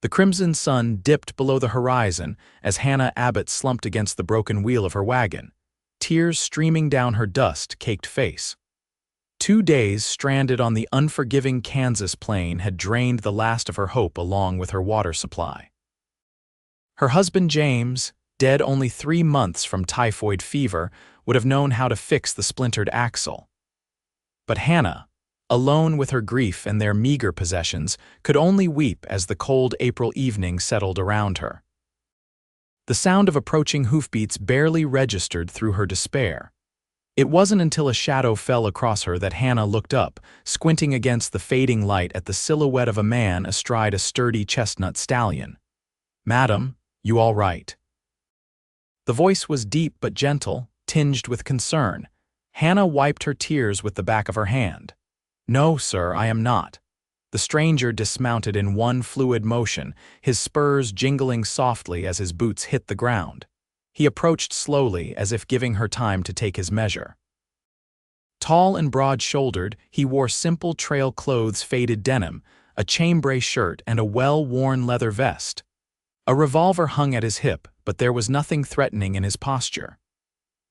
The crimson sun dipped below the horizon as Hannah Abbott slumped against the broken wheel of her wagon, tears streaming down her dust-caked face. 2 days stranded on the unforgiving Kansas plain had drained the last of her hope along with her water supply. Her husband James, dead only 3 months from typhoid fever, would have known how to fix the splintered axle. But Hannah, alone with her grief and their meager possessions, could only weep as the cold April evening settled around her. The sound of approaching hoofbeats barely registered through her despair. It wasn't until a shadow fell across her that Hannah looked up, squinting against the fading light at the silhouette of a man astride a sturdy chestnut stallion. "Madam, you all right?" The voice was deep but gentle, tinged with concern. Hannah wiped her tears with the back of her hand. "No, sir, I am not." The stranger dismounted in one fluid motion, his spurs jingling softly as his boots hit the ground. He approached slowly, as if giving her time to take his measure. Tall and broad-shouldered, he wore simple trail clothes, faded denim, a chambray shirt, and a well-worn leather vest. A revolver hung at his hip, but there was nothing threatening in his posture.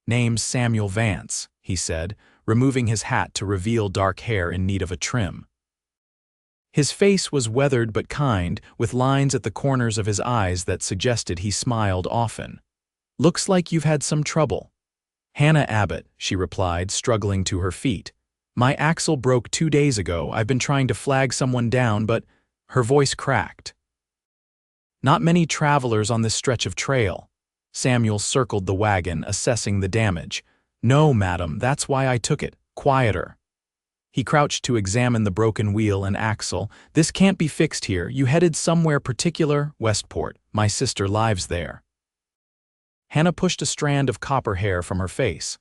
"Name's Samuel Vance," he said, removing his hat to reveal dark hair in need of a trim. His face was weathered but kind, with lines at the corners of his eyes that suggested he smiled often. "Looks like you've had some trouble." "Hannah Abbott," she replied, struggling to her feet. "My axle broke 2 days ago. I've been trying to flag someone down, but—" Her voice cracked. "Not many travelers on this stretch of trail." Samuel circled the wagon, assessing the damage. "No, madam, that's why I took it. Quieter." He crouched to examine the broken wheel and axle. "This can't be fixed here. You headed somewhere particular?" "Westport. My sister lives there." Hannah pushed a strand of copper hair from her face.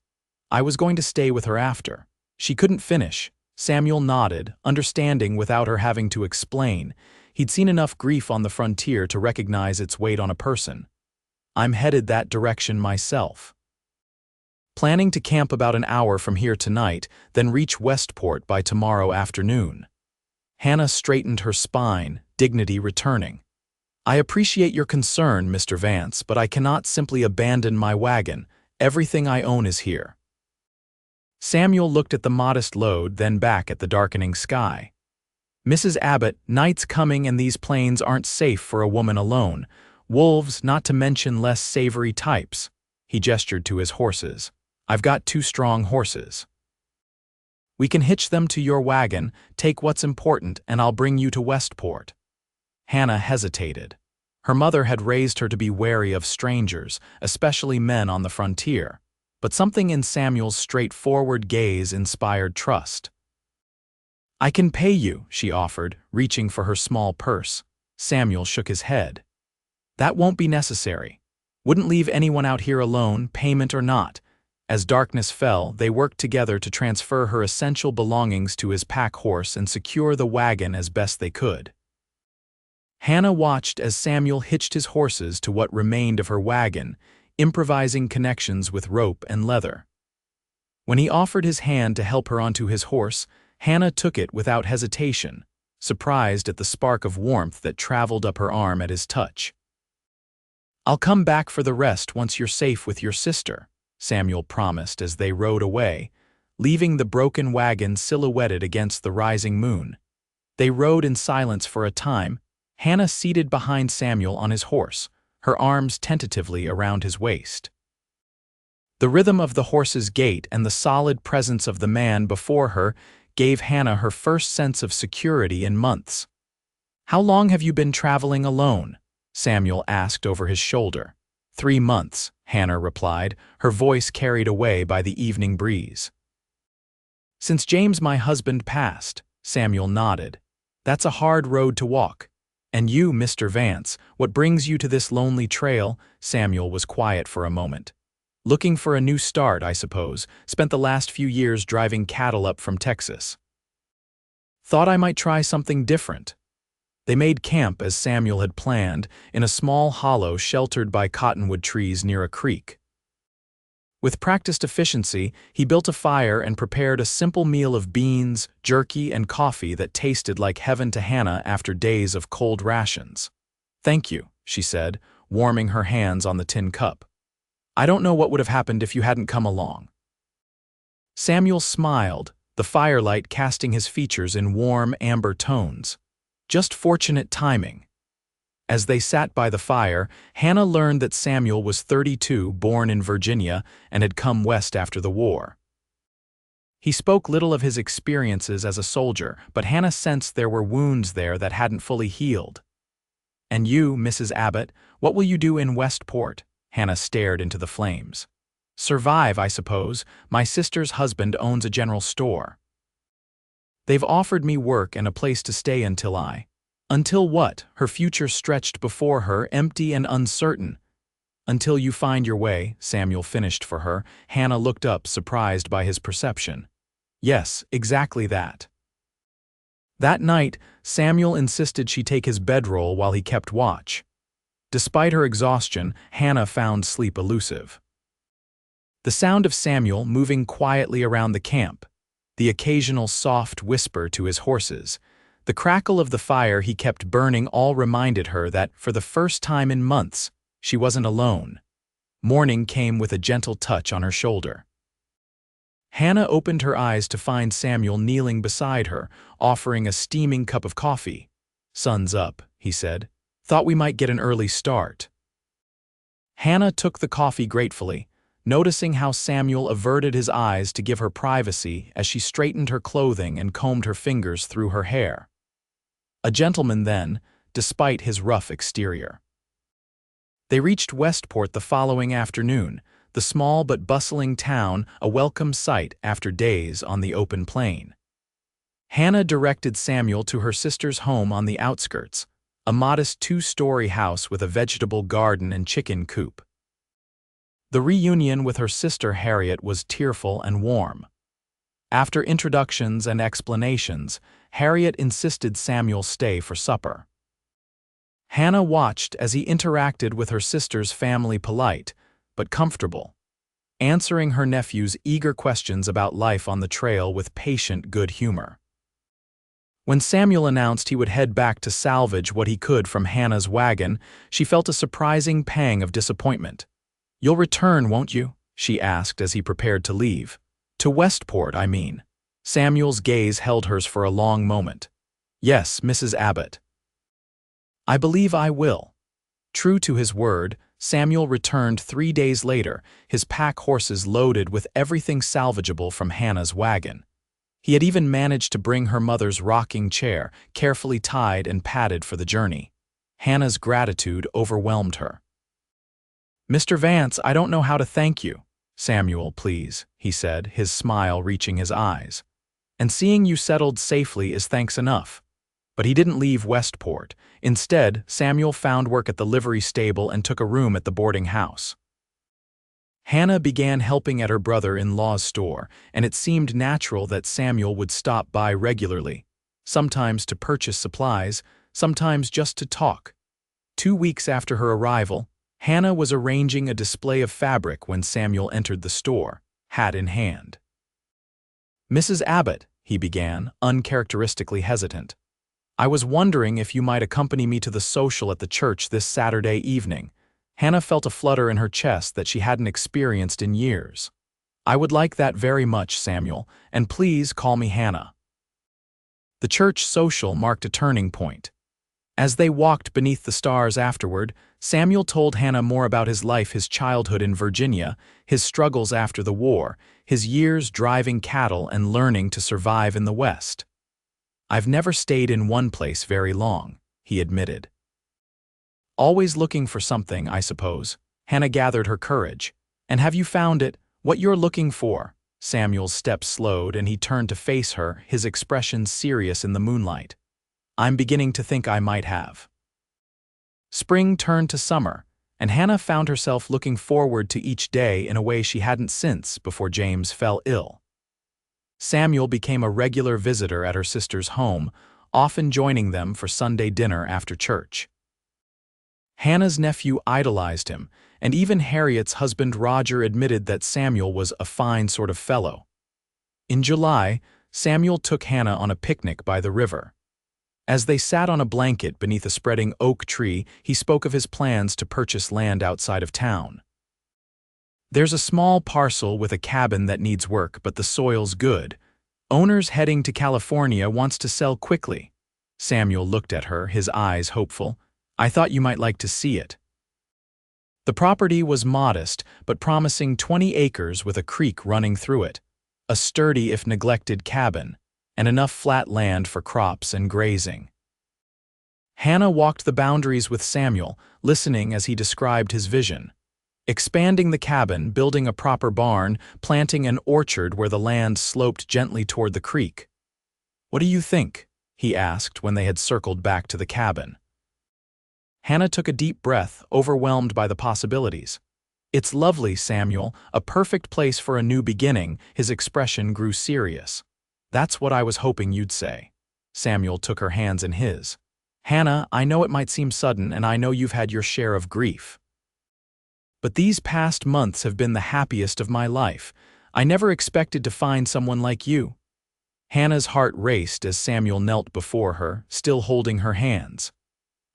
"I was going to stay with her after." She couldn't finish. Samuel nodded, understanding without her having to explain. He'd seen enough grief on the frontier to recognize its weight on a person. "I'm headed that direction myself. Planning to camp about an hour from here tonight, then reach Westport by tomorrow afternoon." Hannah straightened her spine, dignity returning. "I appreciate your concern, Mr. Vance, but I cannot simply abandon my wagon. Everything I own is here." Samuel looked at the modest load, then back at the darkening sky. "Mrs. Abbott, night's coming and these plains aren't safe for a woman alone. Wolves, not to mention less savory types." He gestured to his horses. "I've got 2 strong horses. We can hitch them to your wagon, take what's important, and I'll bring you to Westport." Hannah hesitated. Her mother had raised her to be wary of strangers, especially men on the frontier, but something in Samuel's straightforward gaze inspired trust. "I can pay you," she offered, reaching for her small purse. Samuel shook his head. "That won't be necessary. Wouldn't leave anyone out here alone, payment or not." As darkness fell, they worked together to transfer her essential belongings to his pack horse and secure the wagon as best they could. Hannah watched as Samuel hitched his horses to what remained of her wagon, improvising connections with rope and leather. When he offered his hand to help her onto his horse, Hannah took it without hesitation, surprised at the spark of warmth that traveled up her arm at his touch. "I'll come back for the rest once you're safe with your sister," Samuel promised as they rode away, leaving the broken wagon silhouetted against the rising moon. They rode in silence for a time, Hannah seated behind Samuel on his horse, her arms tentatively around his waist. The rhythm of the horse's gait and the solid presence of the man before her gave Hannah her first sense of security in months. "How long have you been traveling alone?" Samuel asked over his shoulder. 3 months, Hannah replied, her voice carried away by the evening breeze. "Since James, my husband, passed," Samuel nodded. "That's a hard road to walk. And you, Mr. Vance, what brings you to this lonely trail?" Samuel was quiet for a moment. "Looking for a new start, I suppose. Spent the last few years driving cattle up from Texas. Thought I might try something different." They made camp as Samuel had planned, in a small hollow sheltered by cottonwood trees near a creek. With practiced efficiency, he built a fire and prepared a simple meal of beans, jerky, and coffee that tasted like heaven to Hannah after days of cold rations. "Thank you," she said, warming her hands on the tin cup. "I don't know what would have happened if you hadn't come along." Samuel smiled, the firelight casting his features in warm, amber tones. Just fortunate timing. As they sat by the fire, Hannah learned that Samuel was 32, born in Virginia, and had come west after the war. He spoke little of his experiences as a soldier, but Hannah sensed there were wounds there that hadn't fully healed. "And you, Mrs. Abbott, what will you do in Westport?" Hannah stared into the flames. "Survive, I suppose. My sister's husband owns a general store. They've offered me work and a place to stay Until what?" Her future stretched before her, empty and uncertain. "Until you find your way," Samuel finished for her. Hannah looked up, surprised by his perception. "Yes, exactly that." That night, Samuel insisted she take his bedroll while he kept watch. Despite her exhaustion, Hannah found sleep elusive. The sound of Samuel moving quietly around the camp, the occasional soft whisper to his horses, the crackle of the fire he kept burning all reminded her that, for the first time in months, she wasn't alone. Morning came with a gentle touch on her shoulder. Hannah opened her eyes to find Samuel kneeling beside her, offering a steaming cup of coffee. "Sun's up," he said. "Thought we might get an early start." Hannah took the coffee gratefully, noticing how Samuel averted his eyes to give her privacy as she straightened her clothing and combed her fingers through her hair. A gentleman then, despite his rough exterior. They reached Westport the following afternoon, the small but bustling town a welcome sight after days on the open plain. Hannah directed Samuel to her sister's home on the outskirts, a modest 2-story house with a vegetable garden and chicken coop. The reunion with her sister Harriet was tearful and warm. After introductions and explanations, Harriet insisted Samuel stay for supper. Hannah watched as he interacted with her sister's family, polite but comfortable, answering her nephew's eager questions about life on the trail with patient good humor. When Samuel announced he would head back to salvage what he could from Hannah's wagon, she felt a surprising pang of disappointment. "You'll return, won't you?" she asked as he prepared to leave. "To Westport, I mean." Samuel's gaze held hers for a long moment. "Yes, Mrs. Abbott. I believe I will." True to his word, Samuel returned 3 days later, his pack horses loaded with everything salvageable from Hannah's wagon. He had even managed to bring her mother's rocking chair, carefully tied and padded for the journey. Hannah's gratitude overwhelmed her. "Mr. Vance, I don't know how to thank you." "Samuel, please," he said, his smile reaching his eyes. "And seeing you settled safely is thanks enough." But he didn't leave Westport. Instead, Samuel found work at the livery stable and took a room at the boarding house. Hannah began helping at her brother-in-law's store, and it seemed natural that Samuel would stop by regularly, sometimes to purchase supplies, sometimes just to talk. 2 weeks after her arrival, Hannah was arranging a display of fabric when Samuel entered the store, hat in hand. "Mrs. Abbott," he began, uncharacteristically hesitant, "I was wondering if you might accompany me to the social at the church this Saturday evening." Hannah felt a flutter in her chest that she hadn't experienced in years. "I would like that very much, Samuel, and please call me Hannah." The church social marked a turning point. As they walked beneath the stars afterward, Samuel told Hannah more about his life, his childhood in Virginia, his struggles after the war, his years driving cattle and learning to survive in the West. "I've never stayed in one place very long," he admitted. "Always looking for something, I suppose." Hannah gathered her courage. "And have you found it, what you're looking for?" Samuel's steps slowed and he turned to face her, his expression serious in the moonlight. "I'm beginning to think I might have." Spring turned to summer, and Hannah found herself looking forward to each day in a way she hadn't since before James fell ill. Samuel became a regular visitor at her sister's home, often joining them for Sunday dinner after church. Hannah's nephew idolized him, and even Harriet's husband Roger admitted that Samuel was a fine sort of fellow. In July, Samuel took Hannah on a picnic by the river. As they sat on a blanket beneath a spreading oak tree, he spoke of his plans to purchase land outside of town. "There's a small parcel with a cabin that needs work, but the soil's good. Owner's heading to California, wants to sell quickly." Samuel looked at her, his eyes hopeful. "I thought you might like to see it." The property was modest, but promising 20 acres with a creek running through it, a sturdy if neglected cabin, and enough flat land for crops and grazing. Hannah walked the boundaries with Samuel, listening as he described his vision. Expanding the cabin, building a proper barn, planting an orchard where the land sloped gently toward the creek. "What do you think?" he asked when they had circled back to the cabin. Hannah took a deep breath, overwhelmed by the possibilities. "It's lovely, Samuel, a perfect place for a new beginning." His expression grew serious. "That's what I was hoping you'd say." Samuel took her hands in his. "Hannah, I know it might seem sudden, and I know you've had your share of grief. But these past months have been the happiest of my life. I never expected to find someone like you." Hannah's heart raced as Samuel knelt before her, still holding her hands.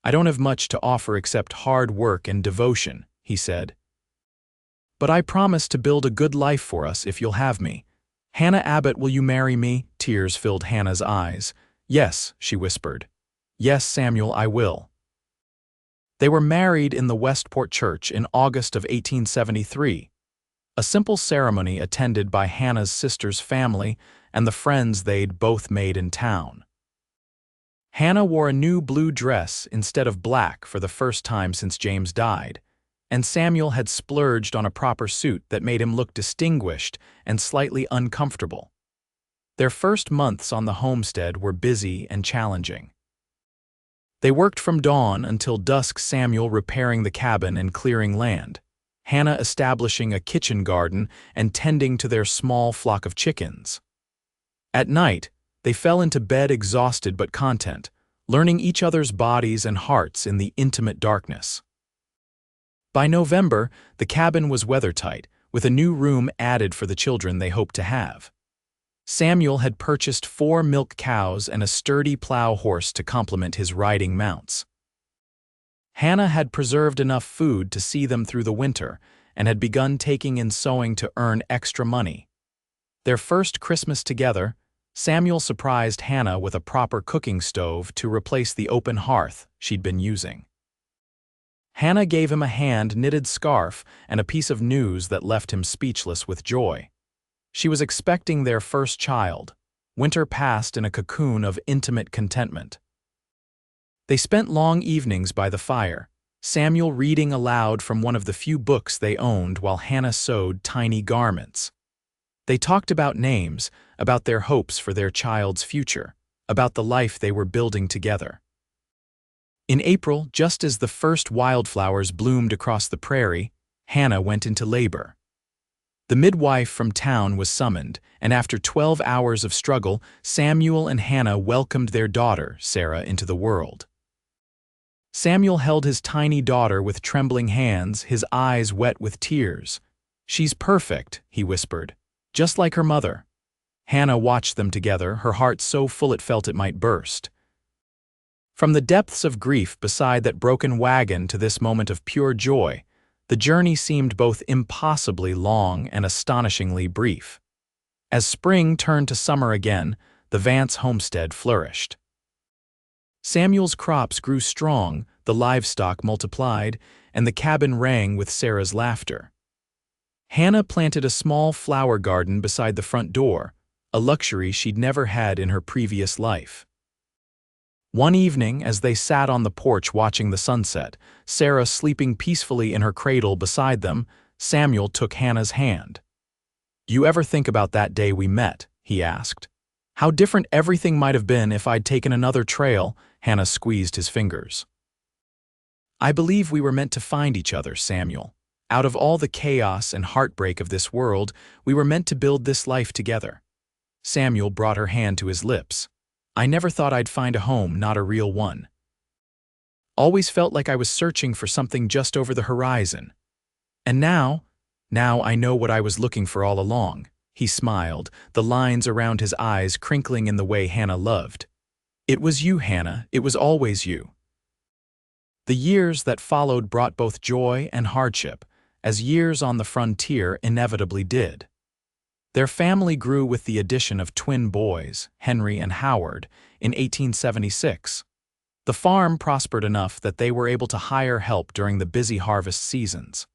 "I don't have much to offer except hard work and devotion," he said. "But I promise to build a good life for us if you'll have me. Hannah Abbott, will you marry me?" Tears filled Hannah's eyes. "Yes," she whispered. "Yes, Samuel, I will." They were married in the Westport Church in August of 1873, a simple ceremony attended by Hannah's sister's family and the friends they'd both made in town. Hannah wore a new blue dress instead of black for the first time since James died, and Samuel had splurged on a proper suit that made him look distinguished and slightly uncomfortable. Their first months on the homestead were busy and challenging. They worked from dawn until dusk, Samuel repairing the cabin and clearing land, Hannah establishing a kitchen garden and tending to their small flock of chickens. At night, they fell into bed exhausted but content, learning each other's bodies and hearts in the intimate darkness. By November, the cabin was weathertight, with a new room added for the children they hoped to have. Samuel had purchased 4 milk cows and a sturdy plow horse to complement his riding mounts. Hannah had preserved enough food to see them through the winter and had begun taking in sewing to earn extra money. Their first Christmas together, Samuel surprised Hannah with a proper cooking stove to replace the open hearth she'd been using. Hannah gave him a hand-knitted scarf and a piece of news that left him speechless with joy. She was expecting their first child. Winter passed in a cocoon of intimate contentment. They spent long evenings by the fire, Samuel reading aloud from one of the few books they owned while Hannah sewed tiny garments. They talked about names, about their hopes for their child's future, about the life they were building together. In April, just as the first wildflowers bloomed across the prairie, Hannah went into labor. The midwife from town was summoned, and after 12 hours of struggle, Samuel and Hannah welcomed their daughter, Sarah, into the world. Samuel held his tiny daughter with trembling hands, his eyes wet with tears. "She's perfect," he whispered, "just like her mother." Hannah watched them together, her heart so full it felt it might burst. From the depths of grief beside that broken wagon to this moment of pure joy, the journey seemed both impossibly long and astonishingly brief. As spring turned to summer again, the Vance homestead flourished. Samuel's crops grew strong, the livestock multiplied, and the cabin rang with Sarah's laughter. Hannah planted a small flower garden beside the front door, a luxury she'd never had in her previous life. One evening, as they sat on the porch watching the sunset, Sarah sleeping peacefully in her cradle beside them, Samuel took Hannah's hand. "Do you ever think about that day we met?" he asked. "How different everything might have been if I'd taken another trail." Hannah squeezed his fingers. "I believe we were meant to find each other, Samuel. Out of all the chaos and heartbreak of this world, we were meant to build this life together." Samuel brought her hand to his lips. "I never thought I'd find a home, not a real one. Always felt like I was searching for something just over the horizon. And now I know what I was looking for all along." He smiled, the lines around his eyes crinkling in the way Hannah loved. "It was you, Hannah. It was always you." The years that followed brought both joy and hardship, as years on the frontier inevitably did. Their family grew with the addition of twin boys, Henry and Howard, in 1876. The farm prospered enough that they were able to hire help during the busy harvest seasons.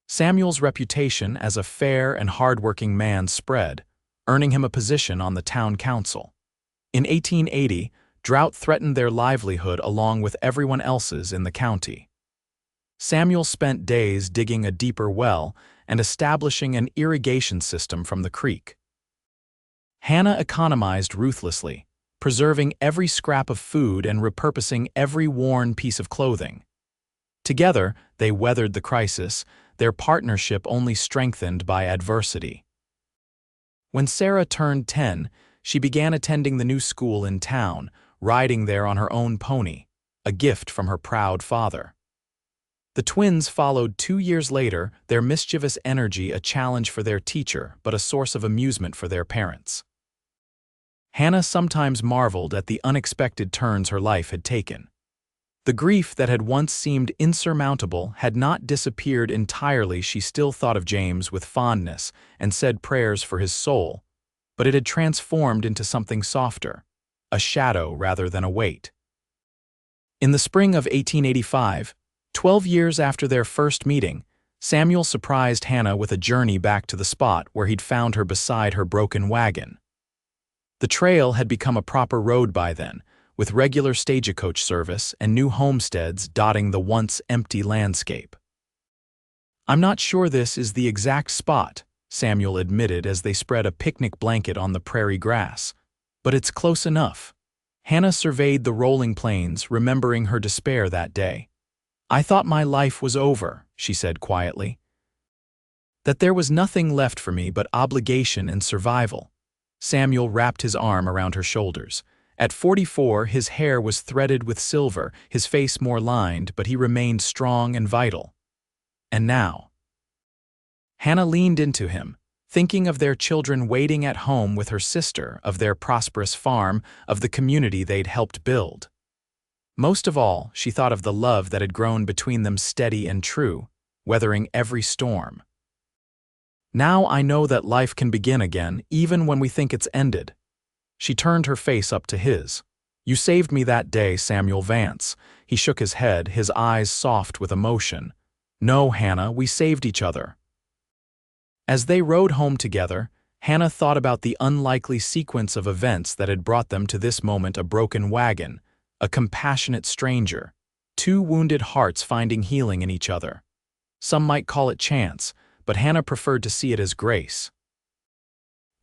Samuel's reputation as a fair and hardworking man spread, earning him a position on the town council. In 1880, drought threatened their livelihood along with everyone else's in the county. Samuel spent days digging a deeper well and establishing an irrigation system from the creek. Hannah economized ruthlessly, preserving every scrap of food and repurposing every worn piece of clothing. Together, they weathered the crisis, their partnership only strengthened by adversity. When Sarah turned 10, she began attending the new school in town, riding there on her own pony, a gift from her proud father. The twins followed 2 years later, their mischievous energy a challenge for their teacher but a source of amusement for their parents. Hannah sometimes marveled at the unexpected turns her life had taken. The grief that had once seemed insurmountable had not disappeared entirely. She still thought of James with fondness and said prayers for his soul, but it had transformed into something softer, a shadow rather than a weight. In the spring of 1885, 12 years after their first meeting, Samuel surprised Hannah with a journey back to the spot where he'd found her beside her broken wagon. The trail had become a proper road by then, with regular stagecoach service and new homesteads dotting the once empty landscape. "I'm not sure this is the exact spot," Samuel admitted as they spread a picnic blanket on the prairie grass, "but it's close enough." Hannah surveyed the rolling plains, remembering her despair that day. "I thought my life was over," she said quietly. "That there was nothing left for me but obligation and survival." Samuel wrapped his arm around her shoulders. At 44, his hair was threaded with silver, his face more lined, but he remained strong and vital. "And now?" Hannah leaned into him, thinking of their children waiting at home with her sister, of their prosperous farm, of the community they'd helped build. Most of all, she thought of the love that had grown between them, steady and true, weathering every storm. "Now I know that life can begin again, even when we think it's ended." She turned her face up to his. "You saved me that day, Samuel Vance." He shook his head, his eyes soft with emotion. "No, Hannah, we saved each other." As they rode home together, Hannah thought about the unlikely sequence of events that had brought them to this moment: a broken wagon, a compassionate stranger, two wounded hearts finding healing in each other. Some might call it chance, but Hannah preferred to see it as grace.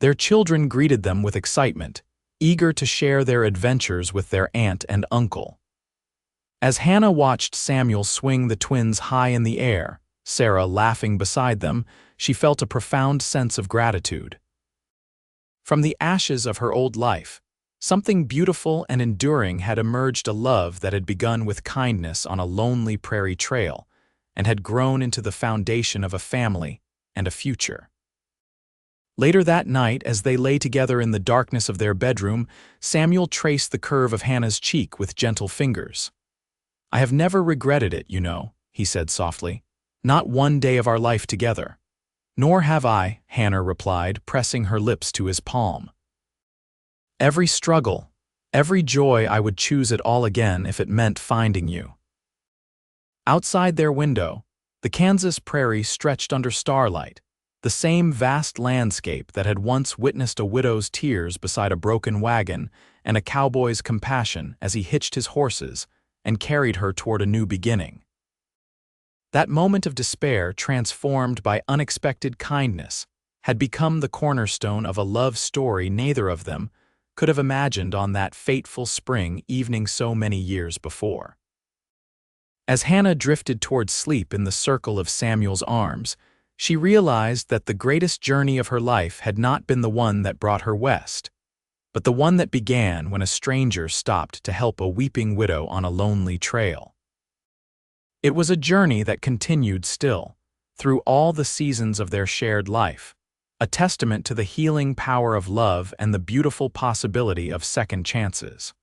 Their children greeted them with excitement, eager to share their adventures with their aunt and uncle. As Hannah watched Samuel swing the twins high in the air, Sarah laughing beside them, she felt a profound sense of gratitude. From the ashes of her old life, something beautiful and enduring had emerged, a love that had begun with kindness on a lonely prairie trail and had grown into the foundation of a family and a future. Later that night, as they lay together in the darkness of their bedroom, Samuel traced the curve of Hannah's cheek with gentle fingers. "I have never regretted it, you know," he said softly. "Not one day of our life together." "Nor have I," Hannah replied, pressing her lips to his palm. "Every struggle, every joy, I would choose it all again if it meant finding you." Outside their window, the Kansas prairie stretched under starlight, the same vast landscape that had once witnessed a widow's tears beside a broken wagon and a cowboy's compassion as he hitched his horses and carried her toward a new beginning. That moment of despair, transformed by unexpected kindness, had become the cornerstone of a love story neither of them could have imagined on that fateful spring evening so many years before. As Hannah drifted toward sleep in the circle of Samuel's arms, she realized that the greatest journey of her life had not been the one that brought her west, but the one that began when a stranger stopped to help a weeping widow on a lonely trail. It was a journey that continued still, through all the seasons of their shared life, a testament to the healing power of love and the beautiful possibility of second chances.